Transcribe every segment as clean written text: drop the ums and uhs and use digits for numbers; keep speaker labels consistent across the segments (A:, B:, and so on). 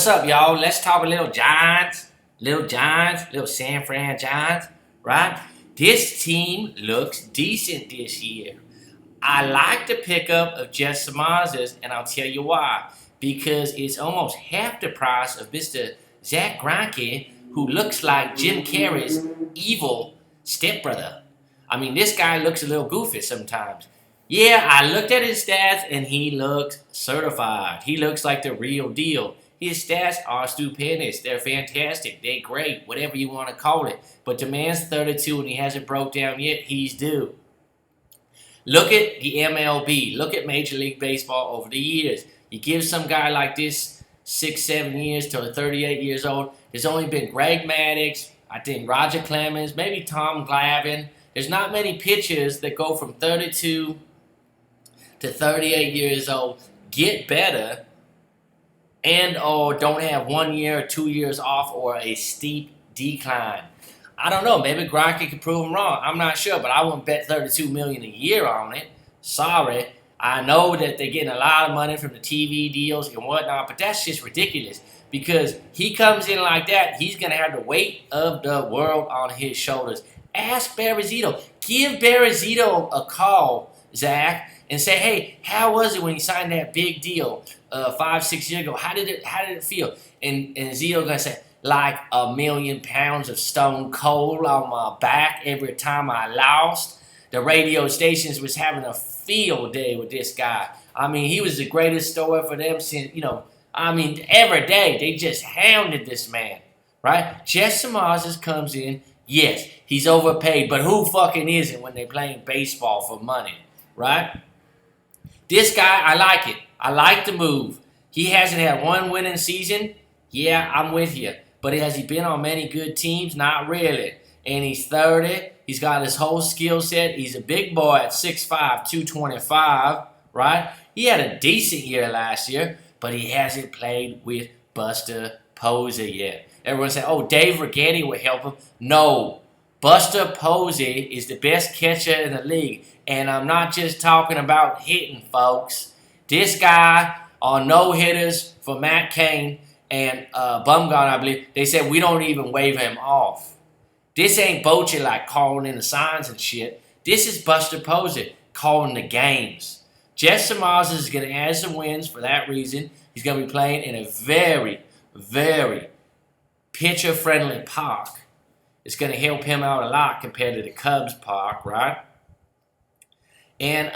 A: What's up, y'all? Let's talk a little Giants, little San Fran Giants, right? This team looks decent this year. I like the pickup of Jess Smardjza, and I'll tell you why. Because it's almost half the price of Mr. Zach Grienke, who looks like Jim Carrey's evil stepbrother. I mean, this guy looks a little goofy sometimes. Yeah, I looked at his stats, and he looks certified. He looks like the real deal. His stats are stupendous. They're fantastic. They're great, whatever you want to call it. But the man's 32 and he hasn't broke down yet. He's due. Look at the MLB. Look at Major League Baseball over the years. You give some guy like this 6-7 years till 38 years old. There's only been Greg Maddux, I think Roger Clemens, maybe Tom Glavine. There's not many pitchers that go from 32 to 38 years old, get better, and or don't have 1 year or 2 years off or a steep decline. I don't know. Maybe Grienke could prove him wrong. I'm not sure, but I wouldn't bet $32 million a year on it. Sorry. I know that they're getting a lot of money from the TV deals and whatnot, but that's just ridiculous because he comes in like that, he's going to have the weight of the world on his shoulders. Ask Barazito. Give Barazito a call, Zach, and say, hey, how was it when you signed that big deal 5-6 years ago? How did it feel? And Zito going to say, like 1,000,000 pounds of stone cold on my back every time I lost. The radio stations was having a field day with this guy. I mean, he was the greatest story for them since, every day they just hounded this man, right? Jess Smardjza comes in. Yes, he's overpaid, but who fucking isn't when they're playing baseball for money, right? This guy, I like it. I like the move. He hasn't had one winning season. Yeah, I'm with you. But has he been on many good teams? Not really. And he's 30. He's got his whole skill set. He's a big boy at 6'5", 225, right? He had a decent year last year, but he hasn't played with Buster Posey yet. Everyone said, oh, Dave Righetti would help him. No. Buster Posey is the best catcher in the league. And I'm not just talking about hitting, folks. This guy on no-hitters for Matt Cain and Bumgarner, I believe, they said we don't even wave him off. This ain't Bochy like calling in the signs and shit. This is Buster Posey calling the games. Jess Smardjza is going to add some wins for that reason. He's going to be playing in a very, very pitcher-friendly park. It's going to help him out a lot compared to the Cubs park, right? And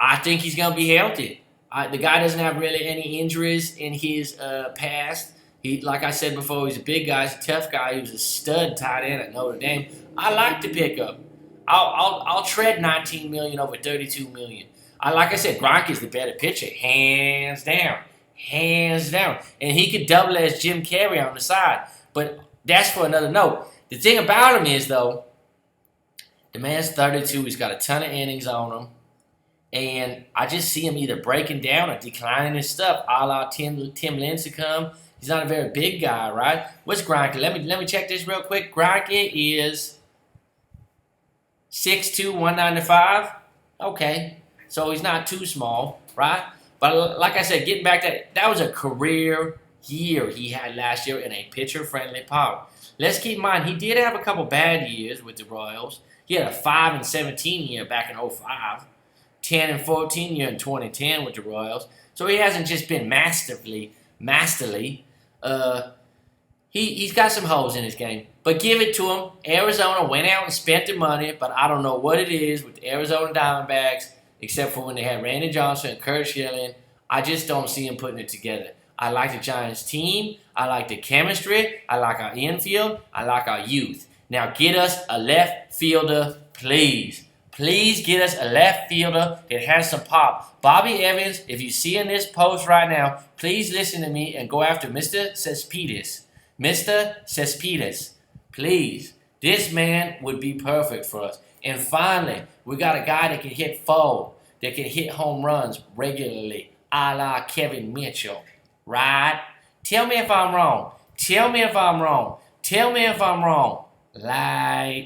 A: I think he's going to be healthy. The guy doesn't have really any injuries in his past. He, like I said before, he's a big guy. He's a tough guy. He was a stud tight end at Notre Dame. I like the pickup. I'll tread $19 million over $32 million. Like I said, Grienke is the better pitcher, hands down, hands down. And he could double as Jim Carrey on the side. But that's for another note. The thing about him is, though, the man's 32. He's got a ton of innings on him. And I just see him either breaking down or declining his stuff, a la Tim Lincecum. He's not a very big guy, right? What's Grienke? Let me check this real quick. Grienke is 6'2", 195. Okay, so he's not too small, right? But like I said, getting back to that was a career year he had last year in a pitcher-friendly park. Let's keep in mind, he did have a couple bad years with the Royals. He had a 5-17 year back in 05. 10-14 year in 2010 with the Royals. So he hasn't just been masterly. He's got some holes in his game. But give it to him. Arizona went out and spent the money, but I don't know what it is with the Arizona Diamondbacks, except for when they had Randy Johnson and Kurt Schilling. I just don't see him putting it together. I like the Giants team. I like the chemistry. I like our infield. I like our youth. Now get us a left fielder, please. Please get us a left fielder that has some pop. Bobby Evans, if you see in this post right now, please listen to me and go after Mr. Cespedes. Mr. Cespedes, please. This man would be perfect for us. And finally, we got a guy that can hit foul, that can hit home runs regularly, a la Kevin Mitchell. Right? Tell me if I'm wrong. Tell me if I'm wrong. Tell me if I'm wrong. Light.